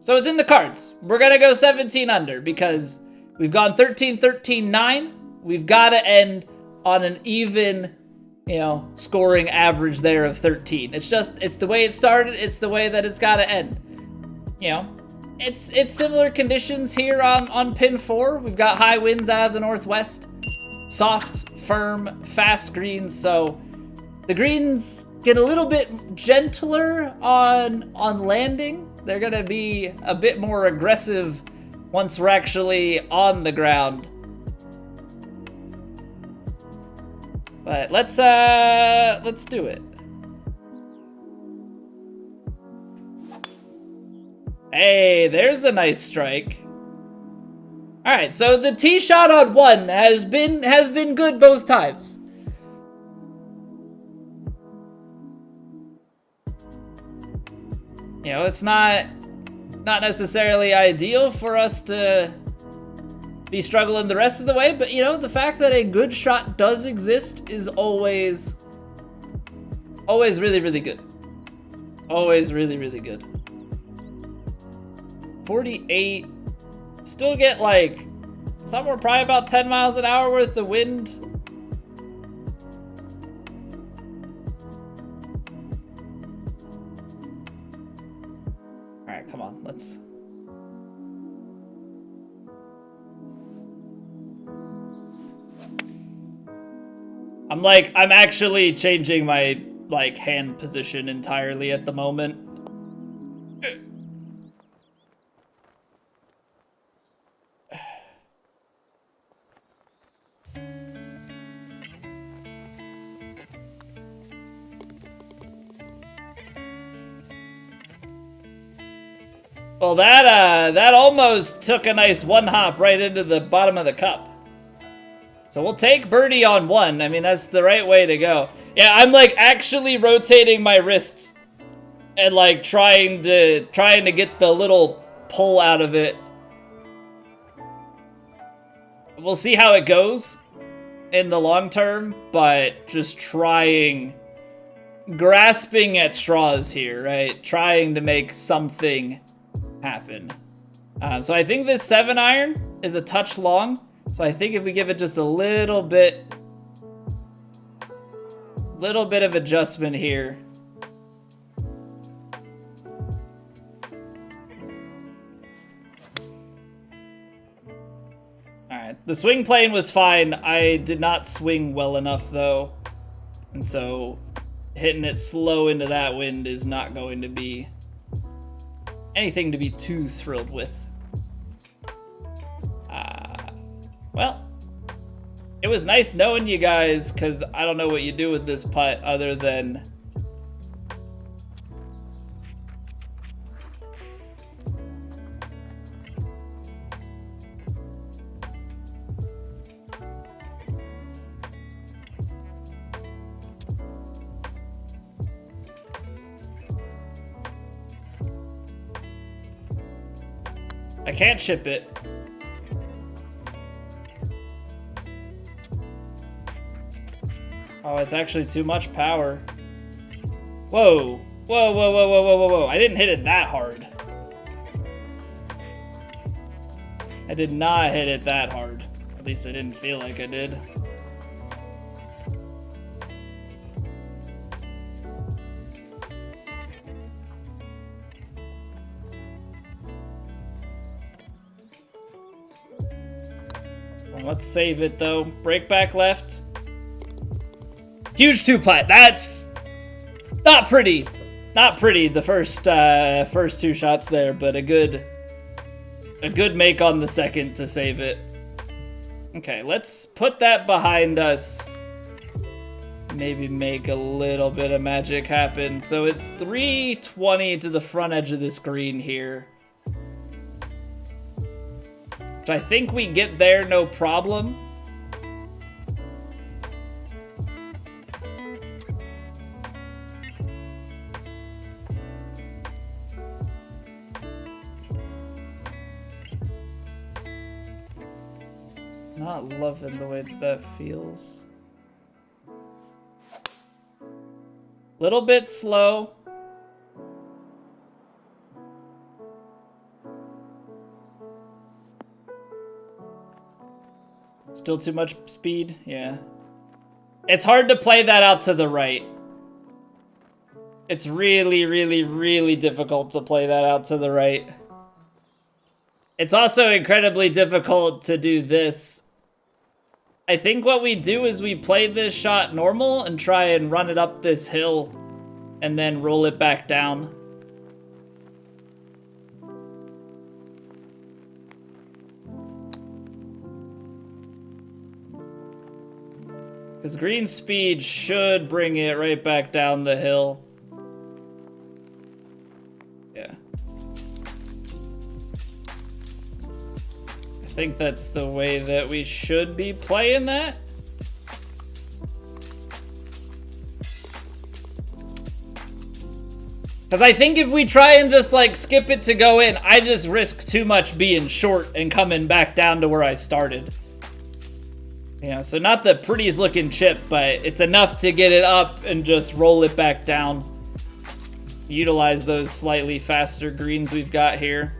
So it's in the cards. We're going to go 17 under because we've gone 13, 13, 9. We've got to end on an even, scoring average there of 13. It's the way it started. It's the way that it's got to end. It's similar conditions here on pin 4. We've got high winds out of the northwest. Soft, firm, fast greens. So the greens get a little bit gentler on landing. They're going to be a bit more aggressive once we're actually on the ground. But let's do it. Hey, there's a nice strike. All right, so the tee shot on 1 has been good both times. It's not necessarily ideal for us to be struggling the rest of the way, but the fact that a good shot does exist is always really, really good. Always really, really good. 48. Still get like somewhere probably about 10 miles an hour worth of wind. All right, come on, let's. I'm actually changing my hand position entirely at the moment. Well, that almost took a nice one hop right into the bottom of the cup. So we'll take birdie on 1. I mean, that's the right way to go. Yeah, I'm actually rotating my wrists and trying to get the little pull out of it. We'll see how it goes in the long term, but just grasping at straws here, right? Trying to make something happen. So I think this 7-iron is a touch long. So I think if we give it just a little bit of adjustment here. All right, the swing plane was fine. I did not swing well enough though. And so hitting it slow into that wind is not going to be anything to be too thrilled with. Well, it was nice knowing you guys, because I don't know what you do with this putt other than I can't chip it. Oh, it's actually too much power. Whoa. Whoa, whoa, whoa, whoa, whoa, whoa, whoa. I didn't hit it that hard. I did not hit it that hard. At least I didn't feel like I did. Well, let's save it though. Break back left. Huge 2-putt. That's not pretty. Not pretty, the first 2 shots there, but a good make on the second to save it. Okay, let's put that behind us. Maybe make a little bit of magic happen. So it's 320 to the front edge of this green here. Which I think we get there no problem. Not loving the way that feels. Little bit slow. Still too much speed? Yeah. It's hard to play that out to the right. It's really, really, really difficult to play that out to the right. It's also incredibly difficult to do this. I think what we do is we play this shot normal and try and run it up this hill and then roll it back down. Because green speed should bring it right back down the hill. Yeah. I think that's the way that we should be playing that. Because I think if we try and just like skip it to go in, I just risk too much being short and coming back down to where I started. Yeah, so not the prettiest looking chip, but it's enough to get it up and just roll it back down. Utilize those slightly faster greens we've got here.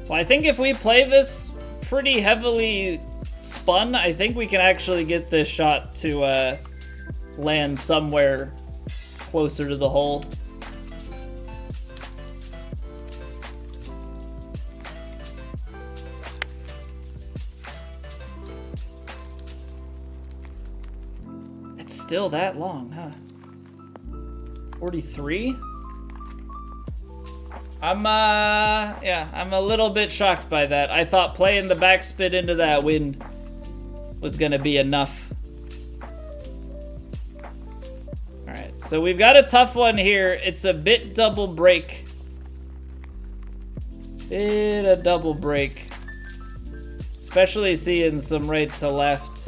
So I think if we play this pretty heavily spun, I think we can actually get this shot to land somewhere closer to the hole. It's still that long, huh? 43? I'm a little bit shocked by that. I thought playing the backspin into that wind was gonna be enough. Alright, so we've got a tough one here. It's a bit double break. Bit of double break. Especially seeing some right to left.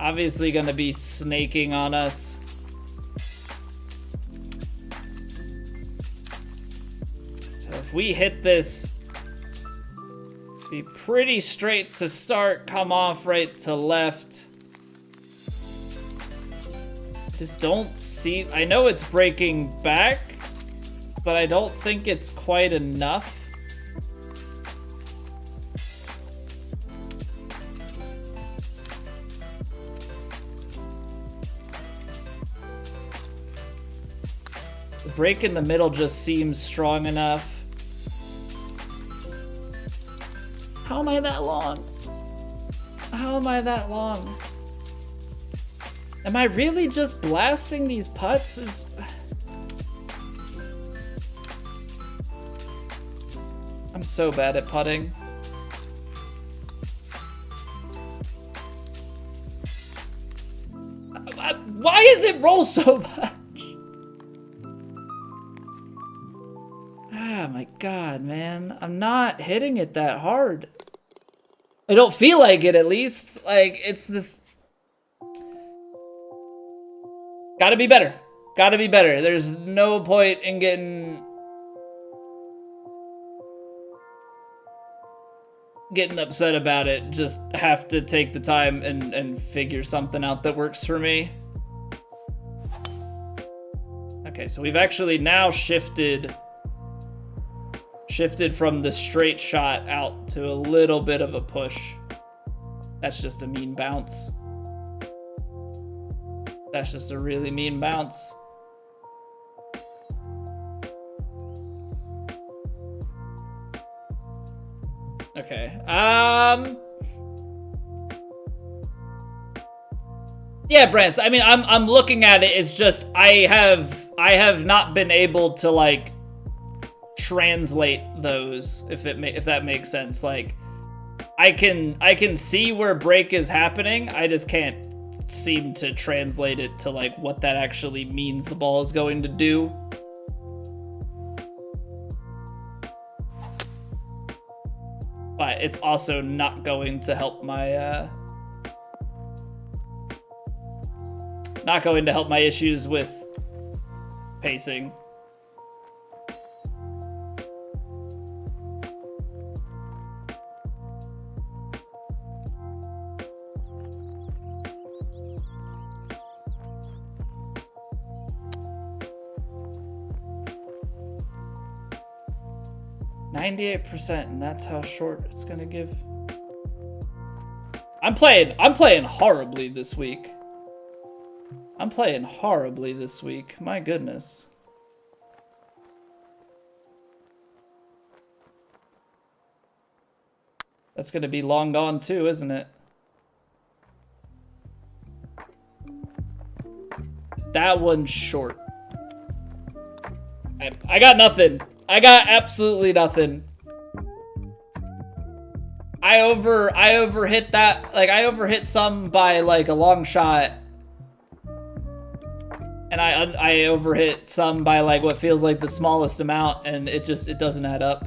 Obviously gonna be snaking on us. If we hit this, be pretty straight to start, come off right to left. Just don't see, I know it's breaking back, but I don't think it's quite enough. The break in the middle just seems strong enough. How am I that long? How am I that long? Am I really just blasting these putts? I'm so bad at putting. Why is it roll so much? Ah, my God, man. I'm not hitting it that hard. I don't feel like it, at least. Like, it's this... Gotta be better. Gotta be better. There's no point in getting upset about it. Just have to take the time and figure something out that works for me. Okay, so we've actually now shifted from the straight shot out to a little bit of a push. That's just a mean bounce. That's just a really mean bounce. Okay. Yeah, Brance. I mean, I'm looking at it. It's just I have not been able to like translate those, if that makes sense. Like, I can see where break is happening. I just can't seem to translate it to like what that actually means the ball is going to do. But it's also not going to help my issues with pacing. 98%, and that's how short it's gonna give. I'm playing horribly this week. I'm playing horribly this week. My goodness. That's gonna be long gone too, isn't it? That one's short. I got nothing. I got absolutely nothing. I overhit that. Like, I overhit some by like a long shot. And I overhit some by like what feels like the smallest amount, and it doesn't add up.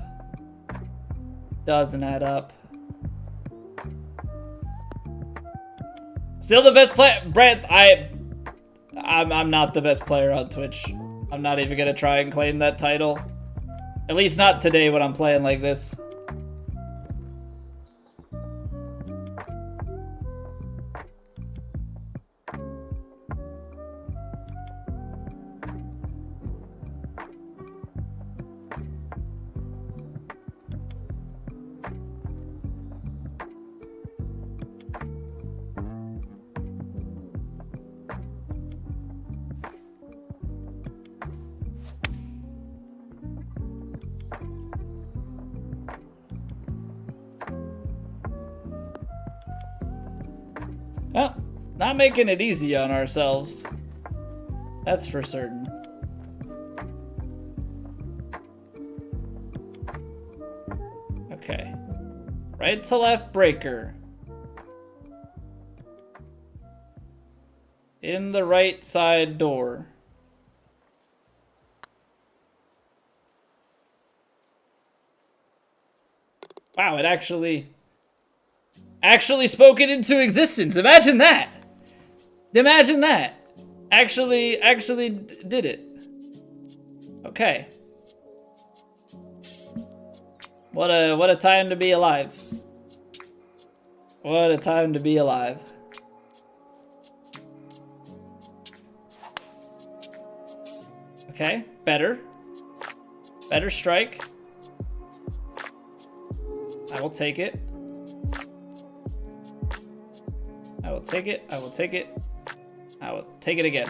Doesn't add up. Still the best player, Brent. I'm not the best player on Twitch. I'm not even gonna try and claim that title. At least not today when I'm playing like this. Well, not making it easy on ourselves. That's for certain. Okay. Right to left breaker. In the right side door. Wow, it actually spoken into existence. Imagine that. Imagine that. Actually did it. Okay. What a time to be alive. What a time to be alive. Okay, better. Better strike. I will take it. I will take it. I will take it. I will take it again.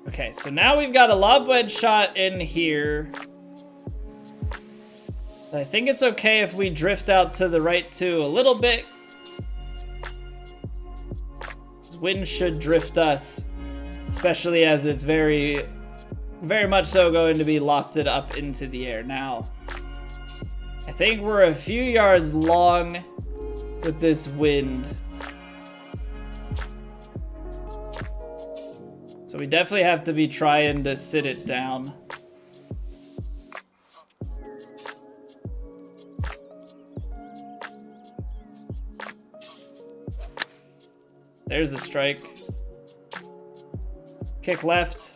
Okay, so now we've got a lob wedge shot in here. I think it's okay if we drift out to the right too a little bit. This wind should drift us, especially as it's very much so going to be lofted up into the air. Now, I think we're a few yards long with this wind. So we definitely have to be trying to sit it down. There's a strike. Kick left.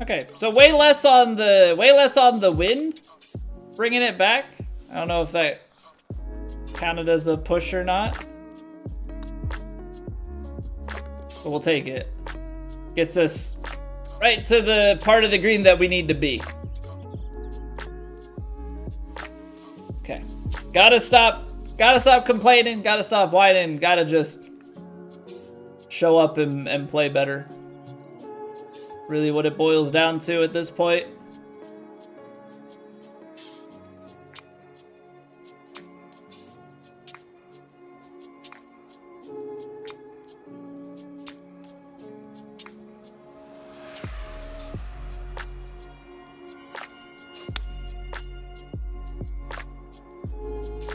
Okay, so way less on the wind. Bringing it back. I don't know if that counted as a push or not. But we'll take it. Gets us right to the part of the green that we need to be. Okay. Gotta stop complaining, gotta stop whining, gotta just show up and play better. Really what it boils down to at this point.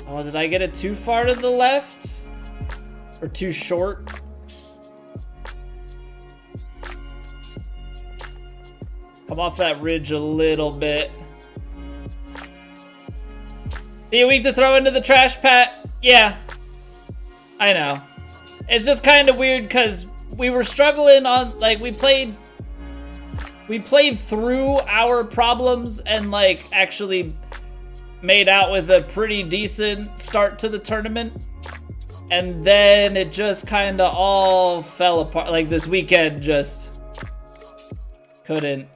Oh, did I get it too far to the left? Or too short? Come off that ridge a little bit. Be a week to throw into the trash, Pat? Yeah. I know. It's just kind of weird because we were struggling on, like, we played through our problems and, like, actually made out with a pretty decent start to the tournament, and then it just kind of all fell apart. Like, this weekend just Couldn't.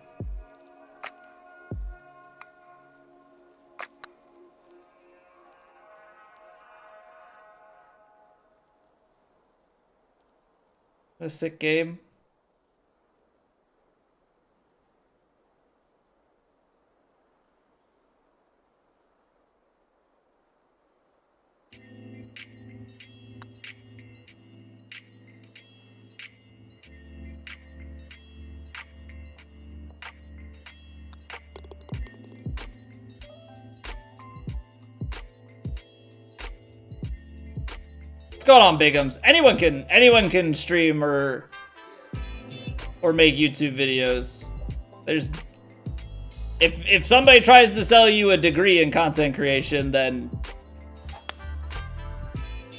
A sick game. What's going on, Bigums? Anyone can stream or make YouTube videos. There's if somebody tries to sell you a degree in content creation, then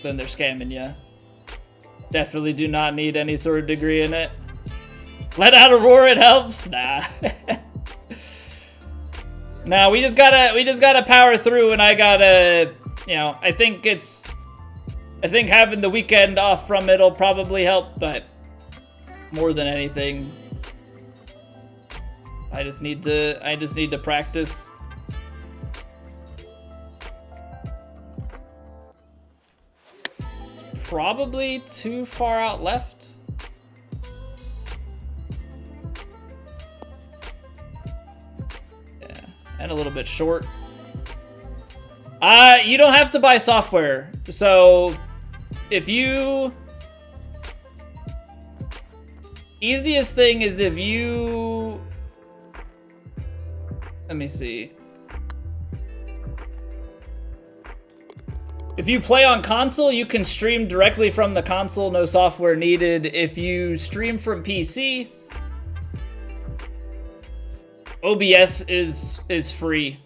they're scamming you. Definitely do not need any sort of degree in it. Let out a roar, it helps. Nah. Nah, we just gotta power through, and I gotta, you know, I think having the weekend off from it'll probably help, but more than anything, I just need to practice. It's probably too far out left. Yeah, and a little bit short. You don't have to buy software, so if you... Easiest thing is if you... Let me see. If you play on console, you can stream directly from the console, no software needed. If you stream from PC, OBS is free.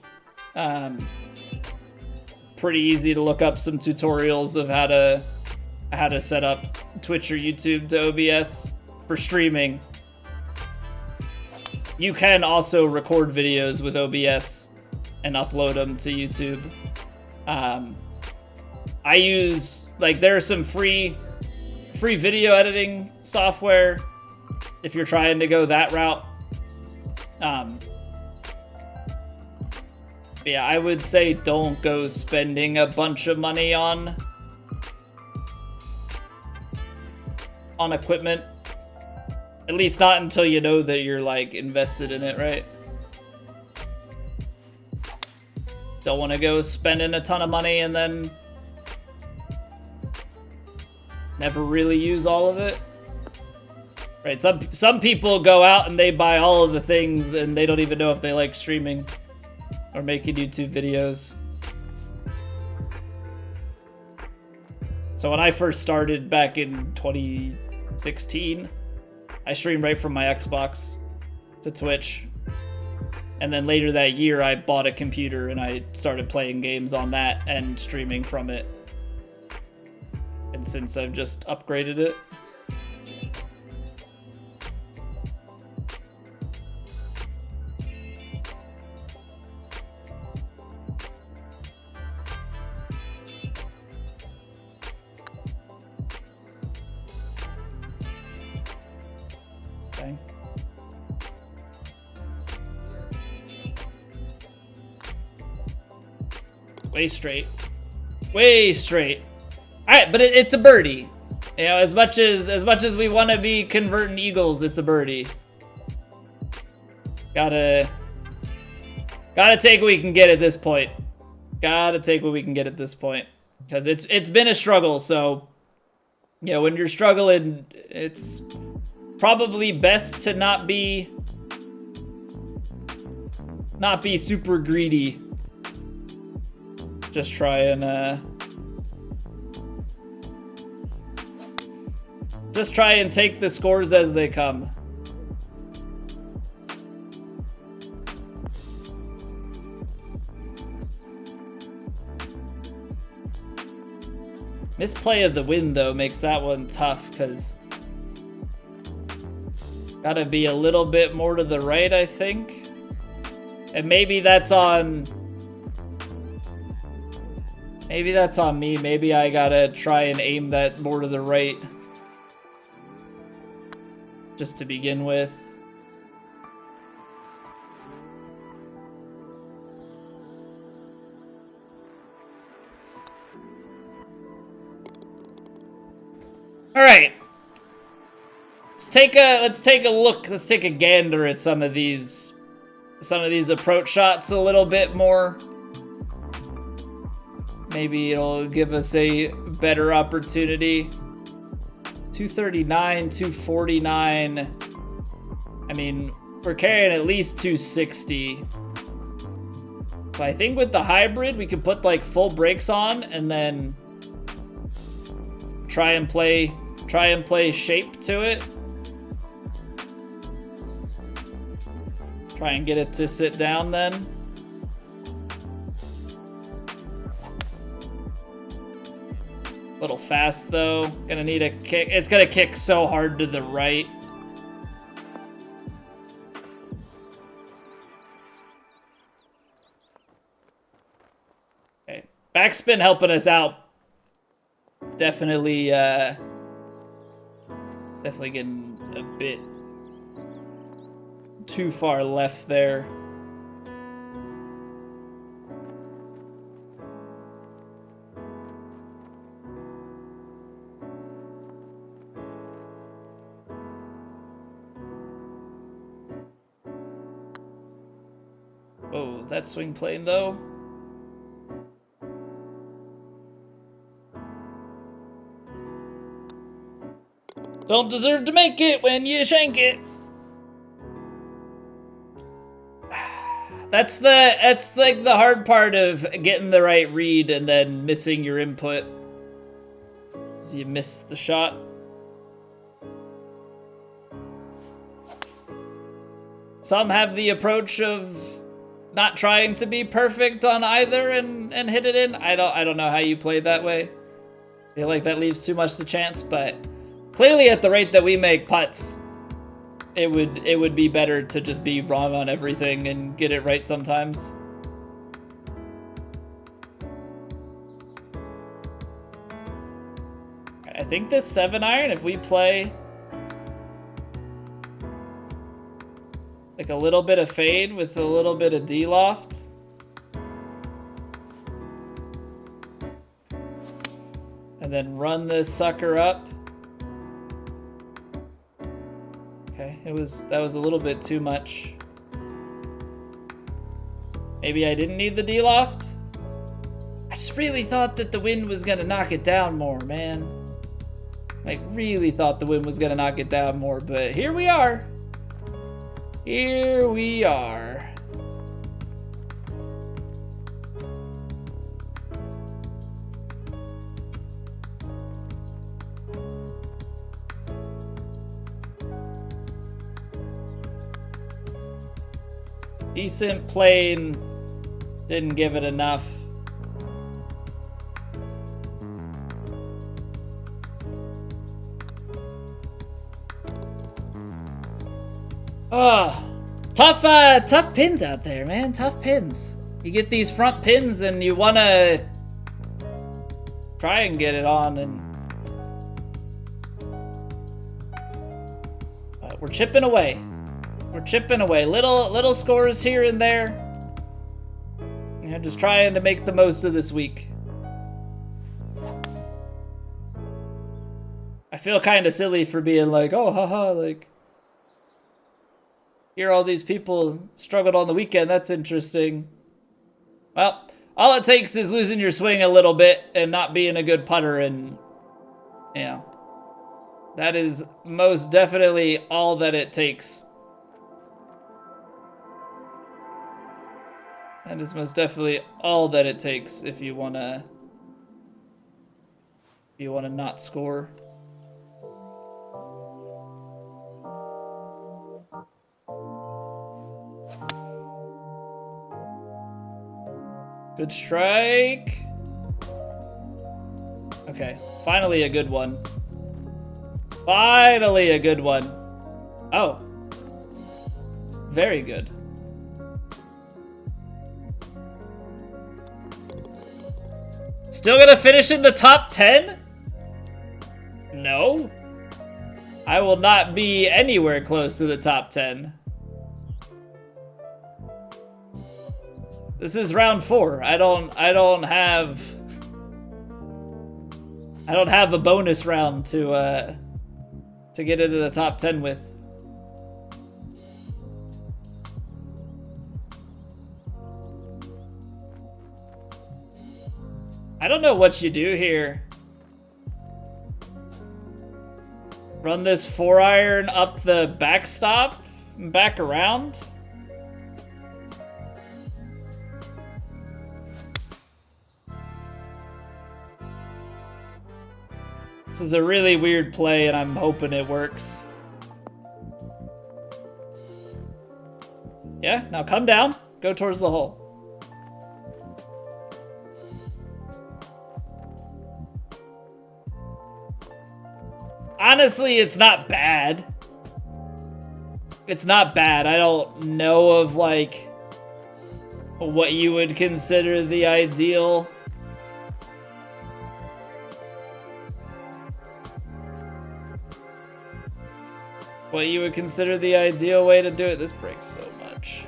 Pretty easy to look up some tutorials of how to set up Twitch or YouTube to OBS for streaming. You can also record videos with OBS and upload them to YouTube. I use, like, there are some free video editing software if you're trying to go that route. Yeah, I would say don't go spending a bunch of money on equipment. At least not until you know that you're, like, invested in it, right? Don't want to go spending a ton of money and then never really use all of it. Right, some people go out and they buy all of the things and they don't even know if they like streaming or making YouTube videos. So when I first started back in 2016, I streamed right from my Xbox to Twitch. And then later that year, I bought a computer and I started playing games on that and streaming from it. And since I've just upgraded it. Okay. Way straight. Way straight. Alright, but it's a birdie. You know, as much as we want to be converting eagles, it's a birdie. Gotta take what we can get at this point. Gotta take what we can get at this point. Because it's been a struggle, so you know, when you're struggling, it's probably best to not be super greedy. Just try and take the scores as they come. Misplay of the wind, though, makes that one tough, because gotta be a little bit more to the right, I think. And maybe that's on me. Maybe I gotta try and aim that more to the right. Just to begin with. All right. Let's take a look. Let's take a gander at some of these approach shots a little bit more. Maybe it'll give us a better opportunity. 239, 249. I mean, we're carrying at least 260. But I think with the hybrid, we could put like full brakes on and then try and play shape to it. Try and get it to sit down then. A little fast though. Gonna need a kick. It's gonna kick so hard to the right. Okay. Backspin helping us out. Definitely getting a bit too far left there. Oh, that swing plane though. Don't deserve to make it when you shank it. That's like the hard part of getting the right read and then missing your input. As you miss the shot. Some have the approach of not trying to be perfect on either and hit it in. I don't know how you play that way. I feel like that leaves too much to chance, but clearly at the rate that we make putts, it would be better to just be wrong on everything and get it right sometimes. I think this 7-iron, if we play like a little bit of fade with a little bit of D-loft. And then run this sucker up. Okay, that was a little bit too much. Maybe I didn't need the D-loft? I just really thought that the wind was gonna knock it down more, man. Like, really thought the wind was gonna knock it down more, but here we are. Here we are. Decent plane. Didn't give it enough. Tough pins out there, man. Tough pins. You get these front pins and you want to try and get it on, and we're chipping away. We're chipping away. Little scores here and there. And just trying to make the most of this week. I feel kind of silly for being like, oh, haha, like, hear all these people struggled on the weekend. That's interesting. Well, all it takes is losing your swing a little bit and not being a good putter, and yeah, that is most definitely all that it takes. That is most definitely all that it takes if you wanna not score. Good strike. Okay, finally a good one. Finally a good one. Oh. Very good. Still gonna finish in the top 10? No. I will not be anywhere close to the top 10. This is round 4. I don't have I don't have a bonus round to get into the top 10 with. I don't know what you do here. Run this 4-iron up the backstop and back around. This is a really weird play, and I'm hoping it works. Yeah, now come down. Go towards the hole. Honestly, it's not bad. It's not bad. I don't know of, like, what you would consider the ideal. What you would consider the ideal way to do it. This breaks so much.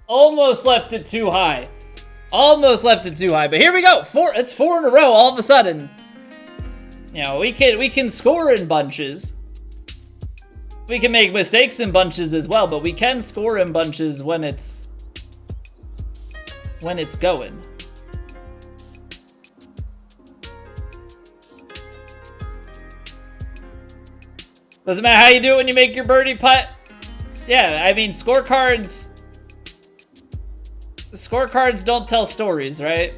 Almost left it too high. Almost left it too high, but here we go. It's 4 in a row all of a sudden. You know, we can score in bunches. We can make mistakes in bunches as well, but we can score in bunches when it's going. Doesn't matter how you do it when you make your birdie putt. Yeah, I mean, scorecards don't tell stories, right?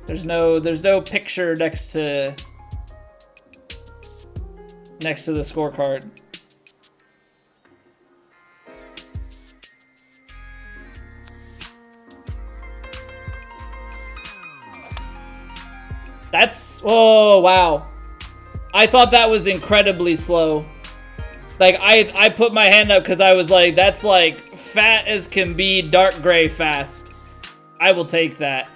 There's no picture next to the scorecard. Oh wow. I thought that was incredibly slow. Like, I put my hand up because I was like, that's like fat as can be, dark gray fast. I will take that.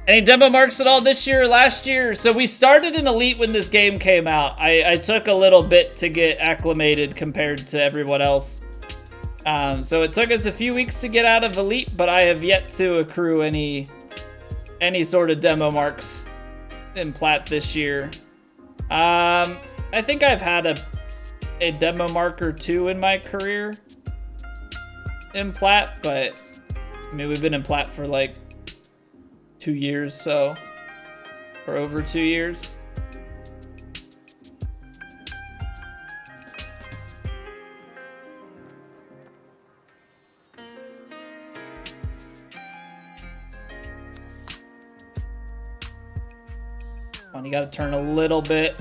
Any demo marks at all this year or last year? So we started in Elite when this game came out. I took a little bit to get acclimated compared to everyone else. So it took us a few weeks to get out of Elite, but I have yet to accrue any sort of demo marks in Plat this year. I think I've had a demo mark or 2 in my career in Plat, but I mean, we've been in Plat for like 2 years, so, or over 2 years. Come on, you gotta turn a little bit.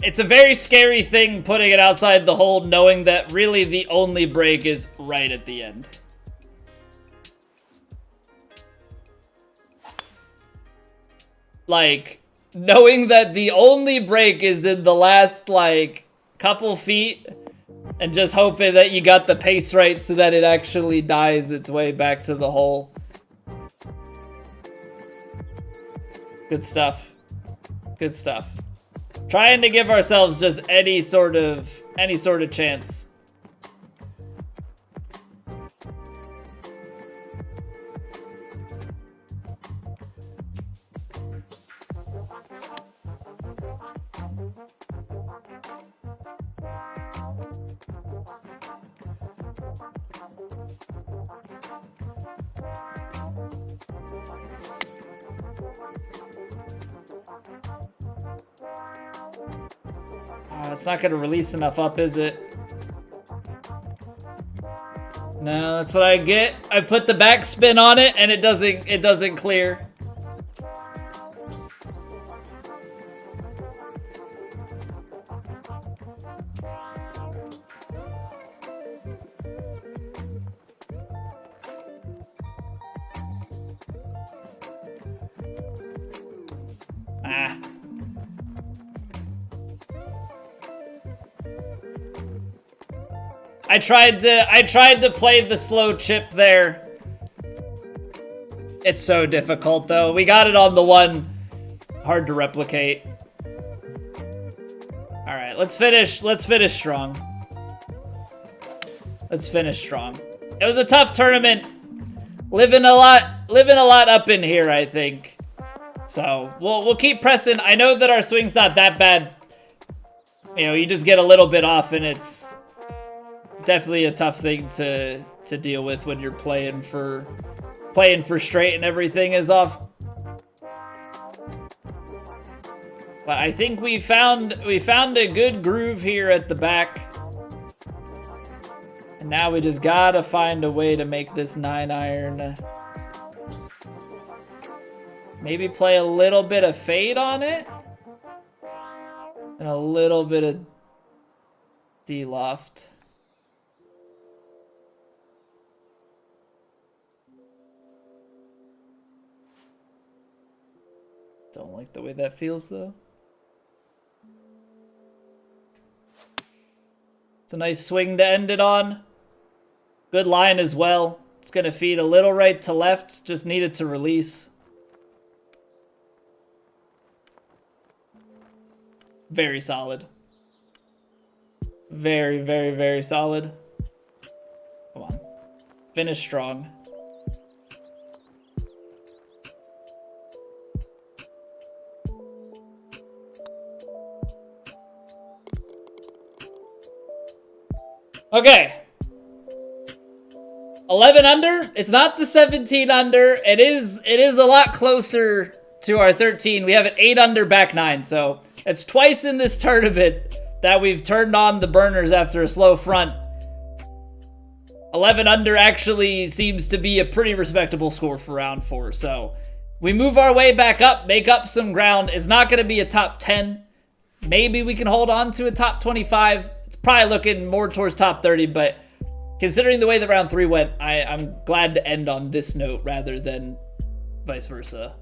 It's a very scary thing putting it outside the hole, knowing that really the only break is right at the end. Like, knowing that the only break is in the last, like, couple feet, and just hoping that you got the pace right so that it actually dies its way back to the hole. Good stuff. Good stuff. Trying to give ourselves just any sort of chance. It's not going to release enough up, is it? No, that's what I get. I put the backspin on it and it doesn't clear. Ah. I tried to play the slow chip there. It's so difficult though. We got it on the one. Hard to replicate. All right, let's finish strong. Let's finish strong. It was a tough tournament. Living a lot up in here, I think. So we'll keep pressing. I know that our swing's not that bad. You know, you just get a little bit off, and it's definitely a tough thing to deal with when you're playing for straight and everything is off. But I think we found a good groove here at the back. And now we just gotta find a way to make this 9-iron. Maybe play a little bit of fade on it. And a little bit of D-loft. Don't like the way that feels though. It's a nice swing to end it on. Good line as well. It's gonna feed a little right to left. Just needed to release. Very solid. Very, very, very solid. Come on. Finish strong. Okay. 11 under. It's not the 17 under. It is a lot closer to our 13. We have an 8 under back 9, so it's twice in this tournament that we've turned on the burners after a slow front. 11 under actually seems to be a pretty respectable score for round 4. So we move our way back up, make up some ground. It's not going to be a top 10. Maybe we can hold on to a top 25. It's probably looking more towards top 30, but considering the way that round 3 went, I'm glad to end on this note rather than vice versa.